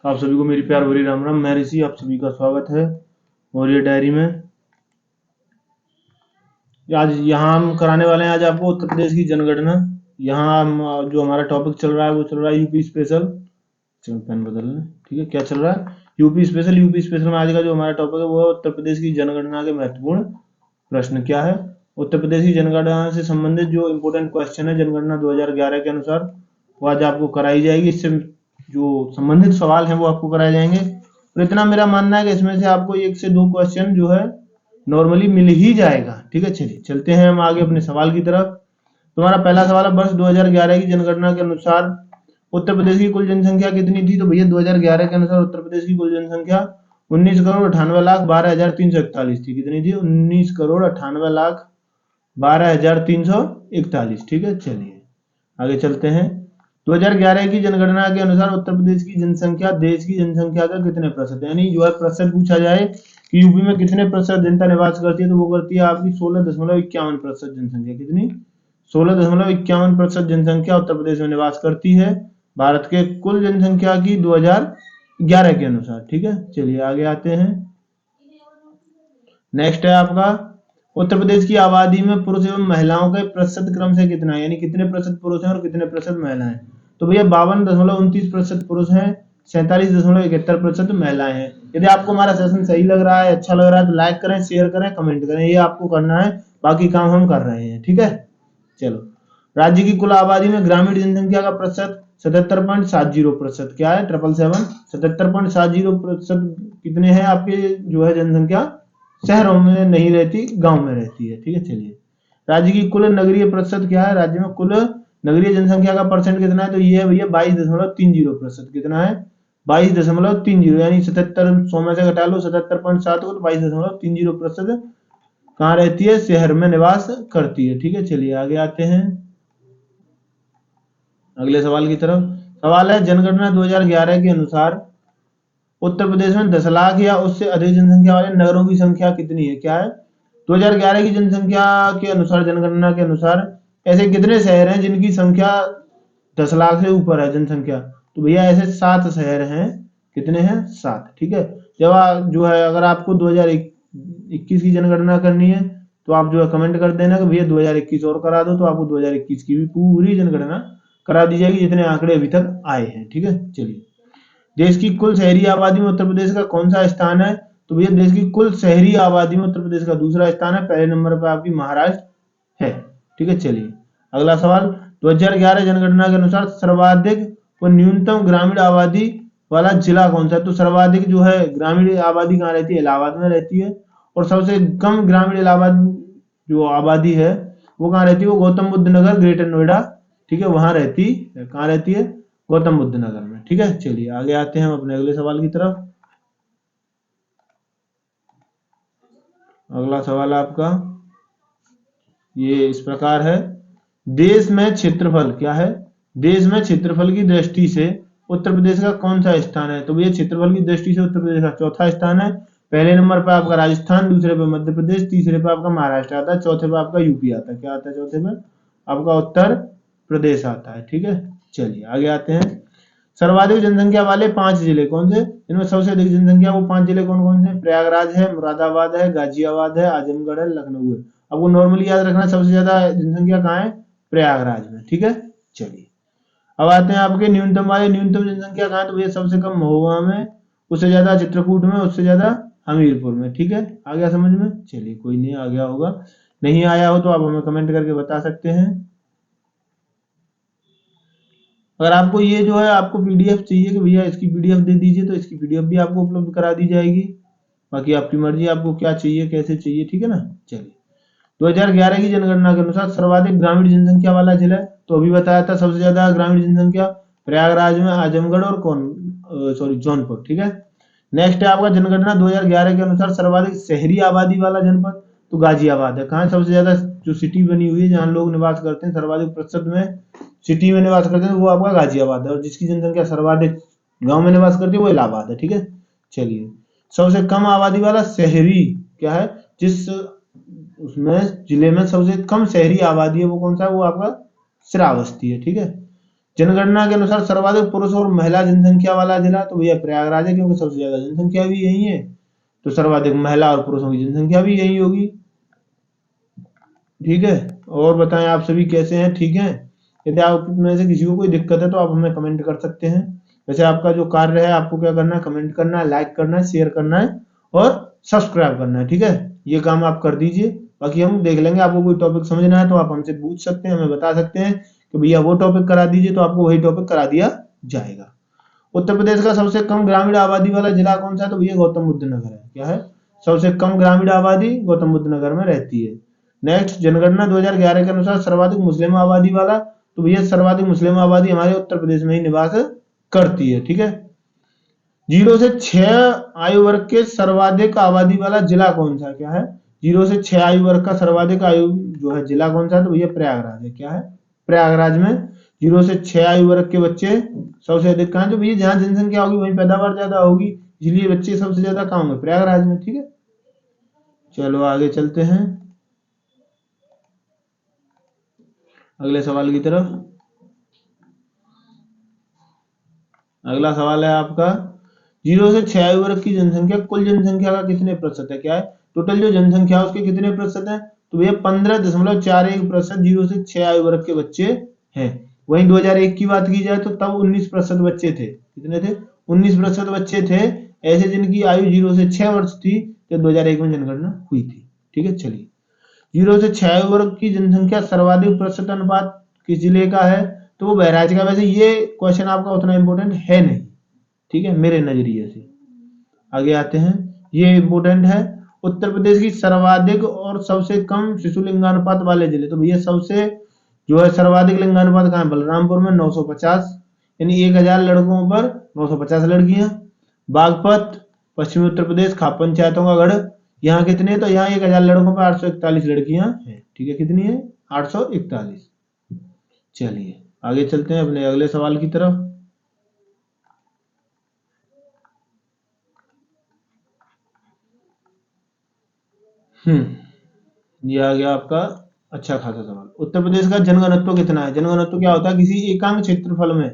आप सभी को मेरी प्यार भरी राम राम। मैं ऋषि, आप सभी का स्वागत है मौर्य डायरी में। आज यहाँ हम कराने वाले हैं आज आपको उत्तर प्रदेश की जनगणना। यहाँ हम जो हमारा टॉपिक चल रहा है वो चल रहा है यूपी स्पेशल। चलो पेन बदल लें। ठीक है, क्या चल रहा है? UP special. यूपी स्पेशल में आज का जो हमारा टॉपिक है वो है उत्तर प्रदेश की जनगणना के महत्वपूर्ण प्रश्न। क्या है? उत्तर प्रदेश की जनगणना से संबंधित जो इम्पोर्टेंट क्वेश्चन है जनगणना 2011 के अनुसार वो आज आपको कराई जाएगी। इससे जो संबंधित सवाल हैं वो आपको कराए जाएंगे। और इतना मेरा मानना है कि इसमें से आपको 1 से 2 क्वेश्चन जो है नॉर्मली मिल ही जाएगा। ठीक है, चलिए चलते हैं हम आगे अपने सवाल की तरफ। तुम्हारा पहला सवाल है, वर्ष 2011 की जनगणना के अनुसार उत्तर प्रदेश की कुल जनसंख्या कितनी थी? तो भैया 2011 के अनुसार उत्तर प्रदेश की कुल जनसंख्या 19,98,12,341 थी। कितनी थी? 19,98,12,341। ठीक है, चलिए आगे चलते हैं। 2011 की जनगणना के अनुसार उत्तर प्रदेश की जनसंख्या देश की जनसंख्या का कितने प्रतिशत, यानी जो है प्रतिशत पूछा जाए कि यूपी में कितने प्रतिशत जनता निवास करती है तो वो करती है आपकी 16.51% जनसंख्या। कितनी? 16.51% जनसंख्या उत्तर प्रदेश में निवास करती है भारत के कुल जनसंख्या की 2011 के अनुसार। ठीक है, चलिए आगे आते हैं। नेक्स्ट है आपका, उत्तर प्रदेश की आबादी में पुरुष एवं महिलाओं के प्रतिशत क्रम से कितना है, यानी कितने प्रतिशत पुरुष हैं और कितने प्रतिशत महिलाएं। तो भैया 52.29% पुरुष हैं, 47.71% महिलाएं हैं। यदि आपको हमारा सेशन सही लग रहा है, अच्छा लग रहा है तो लाइक करें, शेयर करें, कमेंट करें, ये आपको करना है, बाकी काम हम कर रहे हैं। ठीक है, चलो। राज्य की कुल आबादी में ग्रामीण जनसंख्या का प्रतिशत 77.70%। क्या है? 77.70% कितने हैं आपके जो है जनसंख्या शहरों में नहीं रहती, गांव में रहती है। ठीक है, चलिए। राज्य की कुल नगरीय प्रतिशत क्या है? राज्य में कुल नगरीय जनसंख्या का परसेंट कितना है? तो ये है भैया 22.30%। कितना है? 22.30, यानी 77 100 में से घटा लो 77.7 को, तो 22.30% कहाँ रहती है? शहर में निवास करती है। ठीक है, चलिए आगे आते हैं अगले सवाल की तरफ। सवाल है, जनगणना 2011 के अनुसार उत्तर प्रदेश में 10 लाख या उससे अधिक जनसंख्या वाले नगरों की संख्या कितनी है? क्या है? 2011 की जनसंख्या के अनुसार, जनगणना के अनुसार ऐसे कितने शहर हैं जिनकी संख्या 10 लाख से ऊपर है जनसंख्या? तो भैया ऐसे 7 शहर हैं। कितने हैं? 7। ठीक है, जब जो है अगर आपको 2021 की जनगणना करनी है तो आप जो है कमेंट कर देना कि भैया 2021 और करा दो, तो आपको 2021 की भी पूरी जनगणना करा दी जाएगी जितने आंकड़े अभी तक आए हैं। ठीक है, चलिए। देश की कुल शहरी आबादी में उत्तर प्रदेश का कौन सा स्थान है? तो भैया देश की कुल शहरी आबादी में उत्तर प्रदेश का दूसरा स्थान है, पहले नंबर पर आपकी महाराष्ट्र है। ठीक है, चलिए अगला सवाल। 2011 जनगणना के अनुसार सर्वाधिक व न्यूनतम ग्रामीण आबादी वाला जिला कौन सा है? तो सर्वाधिक जो है ग्रामीण आबादी कहाँ रहती है? इलाहाबाद में रहती है। और सबसे कम ग्रामीण इलाहाबाद जो आबादी है वो कहाँ रहती है? वो गौतम बुद्ध नगर, ग्रेटर नोएडा, ठीक है, वहां रहती है। कहाँ रहती है? गौतम बुद्ध नगर में। ठीक है, चलिए आगे आते हैं हम अपने अगले सवाल की तरफ। अगला सवाल आपका ये इस प्रकार है, देश में क्षेत्रफल, क्या है? देश में क्षेत्रफल की दृष्टि से उत्तर प्रदेश का कौन सा स्थान है? तो ये क्षेत्रफल की दृष्टि से उत्तर प्रदेश का चौथा स्थान है। पहले नंबर पर आपका राजस्थान, दूसरे पे मध्य प्रदेश, तीसरे पे आपका महाराष्ट्र आता है, चौथे पे आपका यूपी आता है। क्या आता है चौथे पे? आपका उत्तर प्रदेश आता है। ठीक है, चलिए आगे आते हैं। सर्वाधिक जनसंख्या वाले 5 जिले कौन से? इनमें सबसे अधिक जनसंख्या वो 5 जिले कौन कौन से? प्रयागराज है, मुरादाबाद है, गाजियाबाद है, आजमगढ़ है, लखनऊ है। आपको नॉर्मली याद रखना सबसे ज्यादा जनसंख्या कहाँ है? प्रयागराज में। ठीक है, चलिए अब आते हैं आपके न्यूनतम वाले। न्यूनतम जनसंख्या कहाँ है? तो ये सबसे कम महुआ में, उससे ज्यादा चित्रकूट में, उससे ज्यादा हमीरपुर में। ठीक है, आ गया समझ में? चलिए कोई नहीं आ गया होगा, नहीं आया हो तो आप हमें कमेंट करके बता सकते हैं। अगर आपको ये जो है आपको पीडीएफ चाहिए कि भैया इसकी पीडीएफ दे दीजिए तो इसकी पीडीएफ भी आपको उपलब्ध करा दी जाएगी। बाकी आपकी मर्जी, आपको क्या चाहिए, कैसे चाहिए। ठीक है ना, चलिए। 2011 की जनगणना के अनुसार सर्वाधिक ग्रामीण जनसंख्या वाला जिला, तो अभी बताया था सबसे ज्यादा ग्रामीण जनसंख्या प्रयागराज में, आजमगढ़ और जौनपुर। ठीक है, नेक्स्ट है आपका जनगणना 2011 के अनुसार सर्वाधिक शहरी आबादी वाला जनपद, तो गाजियाबाद है। कहाँ सबसे ज्यादा जो सिटी बनी हुई है जहाँ लोग निवास करते हैं, सर्वाधिक प्रतिशत में सिटी में निवास करते हैं वो आपका गाजियाबाद है। और जिसकी जनसंख्या सर्वाधिक गांव में निवास करती है वो इलाहाबाद है। ठीक है, चलिए। सबसे कम आबादी वाला शहरी क्या है? जिस उसमें जिले में सबसे कम शहरी आबादी है वो कौन सा है? वो आपका श्रावस्ती है। ठीक है, जनगणना के अनुसार सर्वाधिक पुरुष और महिला जनसंख्या वाला जिला, तो भैया प्रयागराज है, क्योंकि सबसे ज्यादा जनसंख्या भी यही है, तो सर्वाधिक महिला और पुरुषों की जनसंख्या भी यही होगी। ठीक है, और बताएं आप सभी कैसे हैं, ठीक हैं? यदि आप में से किसी को कोई दिक्कत है तो आप हमें कमेंट कर सकते हैं। वैसे आपका जो कार्य है, आपको क्या करना है, कमेंट करना है, लाइक करना है, शेयर करना है और सब्सक्राइब करना है। ठीक है, ये काम आप कर दीजिए, बाकी हम देख लेंगे। आपको कोई टॉपिक समझना है तो आप हमसे पूछ सकते हैं, हमें बता सकते हैं कि भैया वो टॉपिक करा दीजिए, तो आपको वही टॉपिक करा दिया जाएगा। उत्तर प्रदेश का सबसे कम ग्रामीण आबादी वाला जिला कौन सा है, तो भैया गौतम बुद्ध नगर है। क्या है? सबसे कम ग्रामीण आबादी गौतम बुद्ध नगर में रहती है। नेक्स्ट, जनगणना 2011 के अनुसार सर्वाधिक मुस्लिम आबादी वाला, तो भैया सर्वाधिक मुस्लिम आबादी हमारे उत्तर प्रदेश में ही निवास करती है। ठीक है, 0 से 6 आयु वर्ग के सर्वाधिक आबादी वाला जिला कौन सा? क्या है? 0 से 6 आयु वर्ग का सर्वाधिक आयु जो है जिला कौन सा है, तो भैया प्रयागराज है। क्या है? प्रयागराज में 0 से 6 आयु वर्ग के बच्चे सबसे अधिक कहाँ? तो भैया जहां जनसंख्या होगी वहीं पैदावार ज्यादा होगी, इसलिए बच्चे सबसे ज्यादा कहाँ होंगे? प्रयागराज में। ठीक है, चलो आगे चलते हैं अगले सवाल की तरफ। अगला सवाल है आपका, 0 से 6 आयु वर्ग की जनसंख्या कुल जनसंख्या का कितने प्रतिशत है? क्या है? टोटल जो जनसंख्या है उसके कितने प्रतिशत है? तो भैया 15.41% 0 से 6 आयु वर्ग के बच्चे हैं। वहीं 2001 की बात की जाए तो तब 19% बच्चे थे। कितने थे? 19% बच्चे थे ऐसे जिनकी आयु 0 से 6 वर्ष थी जब 2001 में जनगणना हुई थी। ठीक है, चलिए, 0 से 6 आयु वर्ग की जनसंख्या सर्वाधिक प्रतिशत अनुपात किस जिले का है? तो वो बहराइच का। वैसे ये क्वेश्चन आपका उतना इंपॉर्टेंट है नहीं, ठीक है, मेरे नजरिए से। आगे आते हैं, ये इंपॉर्टेंट है। उत्तर प्रदेश की सर्वाधिक और सबसे कम शिशु लिंगानुपात वाले जिले, तो भैया सबसे जो है सर्वाधिक लिंगानुपात कहाँ है? बलरामपुर में 950, यानी 1000 लड़कों पर 950 लड़कियां। बागपत पश्चिमी उत्तर प्रदेश, खाप पंचायतों का गढ़, यहाँ कितने? तो यहाँ 1000 लड़कों पर 841 लड़कियां हैं। ठीक है, कितनी है? 841। चलिए आगे चलते हैं अपने अगले सवाल की तरफ। ये आ गया आपका अच्छा खासा सवाल। उत्तर प्रदेश का जनघनत्व कितना है? जनघनत्व क्या होता है? किसी एकांक क्षेत्रफल में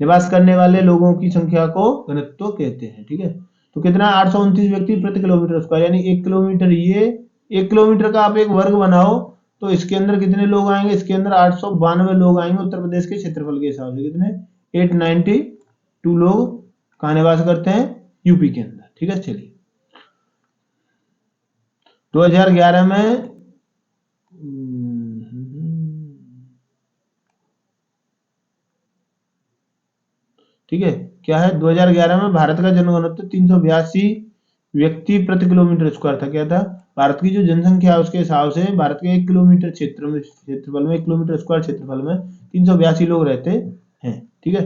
निवास करने वाले लोगों की संख्या को घनत्व कहते हैं। ठीक है, तो कितना? 829 व्यक्ति प्रति किलोमीटर स्क्वायर, यानी 1 किलोमीटर, ये 1 किलोमीटर का आप एक वर्ग बनाओ तो इसके अंदर कितने लोग आएंगे? इसके अंदर 892 लोग आएंगे उत्तर प्रदेश के क्षेत्रफल के हिसाब से। कितने? 892 लोग कहाँ निवास करते हैं? यूपी के अंदर। ठीक है, चलिए, 2011 में ठीक है, क्या है? 2011 में भारत का जनघनत्व 382 व्यक्ति प्रति किलोमीटर स्क्वायर था। क्या था? भारत की जो जनसंख्या है उसके हिसाब से भारत के 1 किलोमीटर क्षेत्रफल में 1 किलोमीटर स्क्वायर क्षेत्रफल में 382 लोग रहते हैं। ठीक है,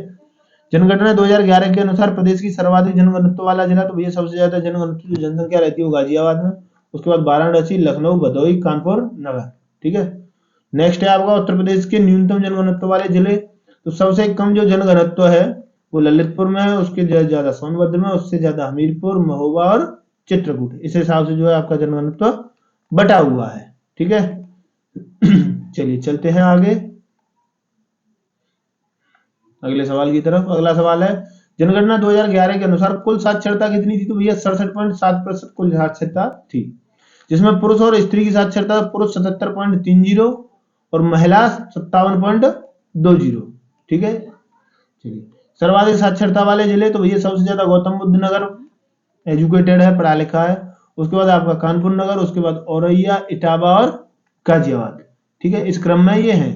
जनगणना 2011 के अनुसार प्रदेश की सर्वाधिक जनघनत्व वाला जिला, तो भैया सबसे ज्यादा जनघनत्व जो जनसंख्या रहती है वो गाजियाबाद में, उसके बाद वाराणसी, लखनऊ, भदोही, कानपुर नगर। ठीक है, नेक्स्ट है आपका उत्तर प्रदेश के न्यूनतम जनघनत्व वाले जिले, तो सबसे कम जो जनघनत्व है वो ललितपुर में है, उसके ज्यादा सोनभद्र में, उससे ज्यादा हमीरपुर, महोबा और चित्रकूट। इस हिसाब से जो है आपका जनघनत्व बटा हुआ है। ठीक है, चलिए चलते हैं आगे अगले सवाल की तरफ। अगला सवाल है, जनगणना 2011 के अनुसार कुल साक्षरता कितनी थी? तो भैया 67.7% कुल साक्षरता थी, जिसमें पुरुष और स्त्री की साक्षरता, पुरुष 77.30 और महिला 57.20। ठीक है, चलिए, सर्वाधिक साक्षरता वाले जिले, तो भैया सबसे ज्यादा गौतम बुद्ध नगर एजुकेटेड है, पढ़ा लिखा है, उसके बाद आपका कानपुर नगर, उसके बाद औरैया, इटावा और गाजियाबाद। ठीक है, इस क्रम में ये है।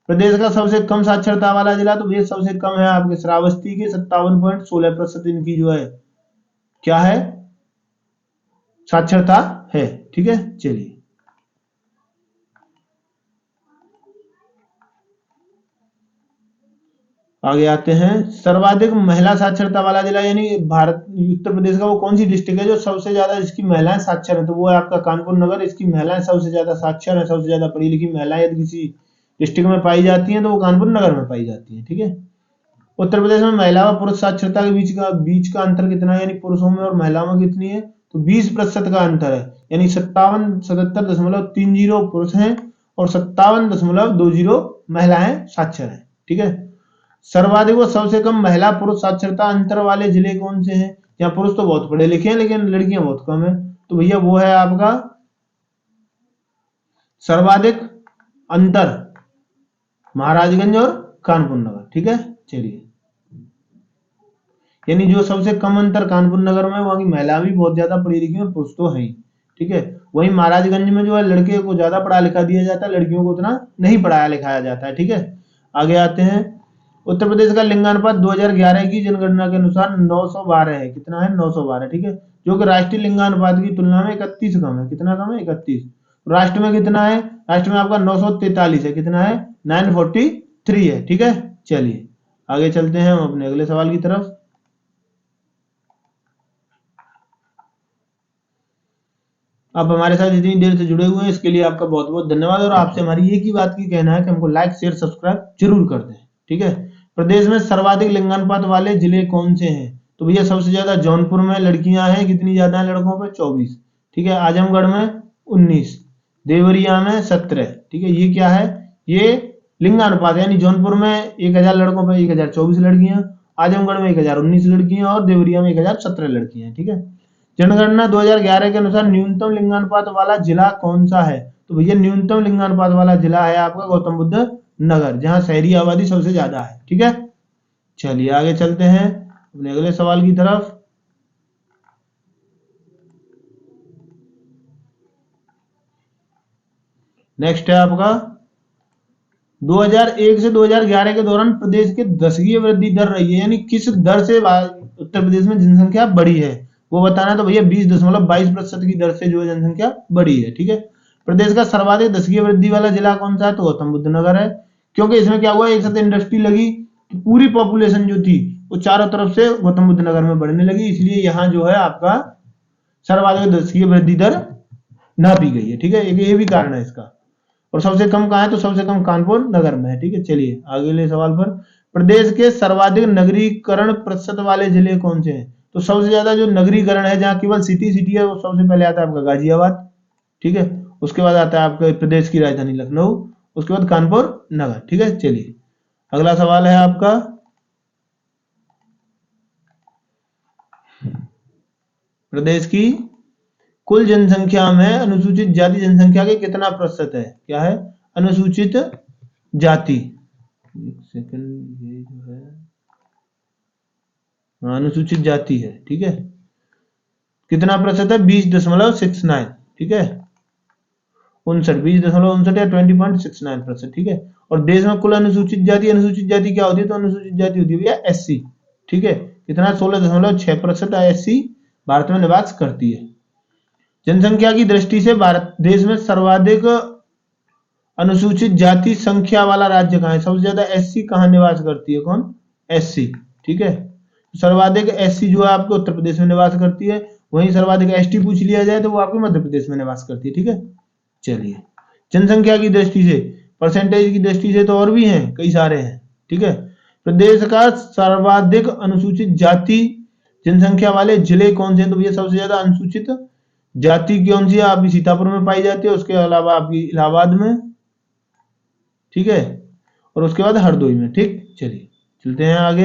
प्रदेश का सबसे कम साक्षरता वाला जिला, तो भैया सबसे कम है आपके श्रावस्ती के 57.16% इनकी जो है क्या है? साक्षरता है। ठीक है, चलिए आगे आते हैं। सर्वाधिक महिला साक्षरता वाला जिला, यानी भारत उत्तर प्रदेश का वो कौन सी डिस्ट्रिक्ट है जो सबसे ज्यादा इसकी महिलाएं साक्षर है? तो वो है आपका कानपुर नगर। इसकी महिलाएं सबसे ज्यादा साक्षर है, सबसे ज्यादा पढ़ी लिखी महिलाएं यदि किसी डिस्ट्रिक्ट में पाई जाती हैं तो वो कानपुर नगर में पाई जाती है। ठीक है, उत्तर प्रदेश में महिला व पुरुष साक्षरता के बीच का अंतर कितना है, यानी पुरुषों में और महिलाओं में कितनी है? तो 20% का अंतर है, यानी 77.30 पुरुष हैं और 57.20 महिलाएं साक्षर हैं। ठीक है, सर्वाधिक व सबसे कम महिला पुरुष साक्षरता अंतर वाले जिले कौन से हैं? यहाँ पुरुष तो बहुत पढ़े लिखे हैं लेकिन लड़कियां बहुत कम है, तो भैया वो है आपका सर्वाधिक अंतर महाराजगंज और कानपुर नगर। ठीक है, चलिए, यानी जो सबसे कम अंतर कानपुर नगर में, वहां की महिला भी बहुत ज्यादा पढ़ी लिखी और पुरुष तो है ही। ठीक है, वहीं महाराजगंज में जो है लड़के को ज्यादा पढ़ा लिखा दिया जाता है, लड़कियों को उतना नहीं पढ़ाया लिखाया जाता है। ठीक है, आगे आते हैं। उत्तर प्रदेश का लिंगानुपात 2011 की जनगणना के अनुसार 912 है। कितना है? 912। ठीक है, जो कि राष्ट्रीय लिंगानुपात की तुलना में 31 कम है। कितना कम है? 31। राष्ट्र में कितना है? राष्ट्र में आपका 943 है। कितना है? 943 है। ठीक है, चलिए आगे चलते हैं हम अपने अगले सवाल की तरफ। आप हमारे साथ इतनी देर से जुड़े हुए हैं इसके लिए आपका बहुत बहुत धन्यवाद, और आपसे हमारी एक ही बात की कहना है कि हमको लाइक शेयर सब्सक्राइब जरूर कर दें। ठीक है, प्रदेश में सर्वाधिक लिंगानुपात वाले जिले कौन से हैं? तो भैया सबसे ज्यादा जौनपुर में लड़कियां हैं। कितनी ज्यादा है लड़कों पे? 24। ठीक है, आजमगढ़ में 19, देवरिया में 17। ठीक है, ये क्या है? ये लिंगानुपात, यानी जौनपुर में 1000 लड़कों पे 1024 लड़कियां, आजमगढ़ में 1019 लड़कियां और देवरिया में 1017 लड़कियां। ठीक है, जनगणना 2011 के अनुसार न्यूनतम लिंगानुपात वाला जिला कौन सा है? तो भैया न्यूनतम लिंगानुपात वाला जिला है आपका गौतम बुद्ध नगर, जहां शहरी आबादी सबसे ज्यादा है। ठीक है, चलिए आगे चलते हैं अपने अगले सवाल की तरफ। नेक्स्ट है आपका 2001 से 2011 के दौरान प्रदेश के दशकीय वृद्धि दर रही है, यानी किस दर से उत्तर प्रदेश में जनसंख्या बढ़ी है वो बताना। तो भैया 20.22% की दर से जो है जनसंख्या बढ़ी है। ठीक है, प्रदेश का सर्वाधिक दशकीय वृद्धि वाला जिला कौन सा है? तो गौतम बुद्ध नगर है, क्योंकि इसमें क्या हुआ, एक साथ इंडस्ट्री लगी, पूरी पॉपुलेशन जो थी वो चारों तरफ से गौतम बुद्ध नगर में बढ़ने लगी, इसलिए यहाँ जो है आपका सर्वाधिक दशकीय वृद्धि दर नापी गई है। ठीक है, ये भी कारण है इसका। और सबसे कम कहाँ है? तो सबसे कम कानपुर नगर में है। ठीक है, चलिए अगले सवाल पर। प्रदेश के सर्वाधिक नगरीकरण प्रतिशत वाले जिले कौन से हैं? तो सबसे ज्यादा जो नगरीकरण है, जहाँ केवल सिटी है, वो सबसे पहले आता है आपका गाजियाबाद। ठीक है, उसके बाद आता है आपका प्रदेश की राजधानी लखनऊ, उसके बाद कानपुर नगर। ठीक है, चलिए अगला सवाल है आपका प्रदेश की कुल जनसंख्या में अनुसूचित जाति जनसंख्या के कितना प्रतिशत है? क्या है? अनुसूचित जाति, एक सेकंड, ये जो है अनुसूचित जाति है। ठीक है, कितना प्रतिशत है? 20.69। ठीक है, 20.59 या 20.69%। ठीक है, और देश में कुल अनुसूचित जाति क्या होती है? तो अनुसूचित जाति होती है भैया SC। ठीक है, कितना? 16.6% SC भारत में निवास करती है। जनसंख्या की दृष्टि से भारत देश में सर्वाधिक अनुसूचित जाति संख्या वाला राज्य कहाँ है? सबसे ज्यादा SC कहाँ निवास करती है? कौन? SC। ठीक है, सर्वाधिक SC जो है आपके उत्तर प्रदेश में निवास करती है, वहीं सर्वाधिक ST पूछ लिया जाए तो वो आपके मध्य प्रदेश में निवास करती है। ठीक है, चलिए जनसंख्या की दृष्टि से, परसेंटेज की दृष्टि से तो और भी हैं, कई सारे हैं। ठीक है, प्रदेश का सर्वाधिक अनुसूचित जाति जनसंख्या वाले जिले कौन से हैं? तो भैया सबसे ज्यादा अनुसूचित जाति कौन सी है? आपकी सीतापुर में पाई जाती है, उसके अलावा आपकी इलाहाबाद में, ठीक है, और उसके बाद हरदोई में। ठीक, चलिए चलते हैं आगे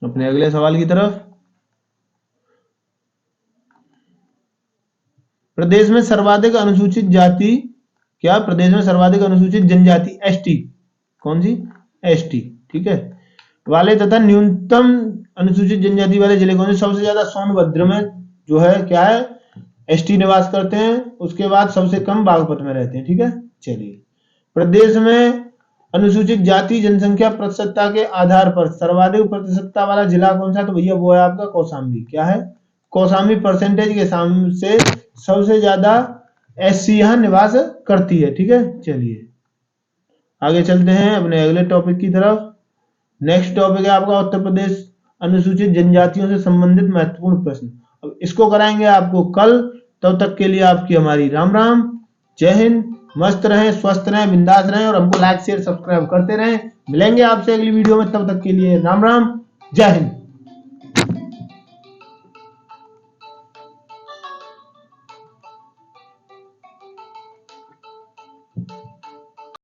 अपने अगले सवाल की तरफ। प्रदेश में सर्वाधिक अनुसूचित जाति क्या? प्रदेश में सर्वाधिक अनुसूचित जनजाति ST कौन सी? ST। ठीक है, वाले तथा न्यूनतम अनुसूचित जनजाति वाले जिले कौन से? सबसे ज्यादा सोनभद्र में जो है क्या है? ST निवास करते हैं, उसके बाद सबसे कम बागपत में रहते हैं। ठीक है, चलिए प्रदेश में अनुसूचित जाति जनसंख्या प्रतिशतता के आधार पर सर्वाधिक प्रतिशतता वाला जिला कौन सा? तो भैया वो है आपका कौशाम्बी। क्या है? कौशाम्बी परसेंटेज के सामने से सबसे ज्यादा SC यहाँ निवास करती है। ठीक है, चलिए आगे चलते हैं अपने अगले टॉपिक की तरफ। नेक्स्ट टॉपिक है आपका उत्तर प्रदेश अनुसूचित जनजातियों से संबंधित महत्वपूर्ण प्रश्न। अब इसको कराएंगे आपको कल, तब तक के लिए आपकी हमारी राम राम, जय हिंद, मस्त रहें, स्वस्थ रहें, बिंदास रहें, और हमको लाइक शेयर सब्सक्राइब करते रहें। मिलेंगे आपसे अगली वीडियो में, तब तक के लिए राम राम, जय हिंद।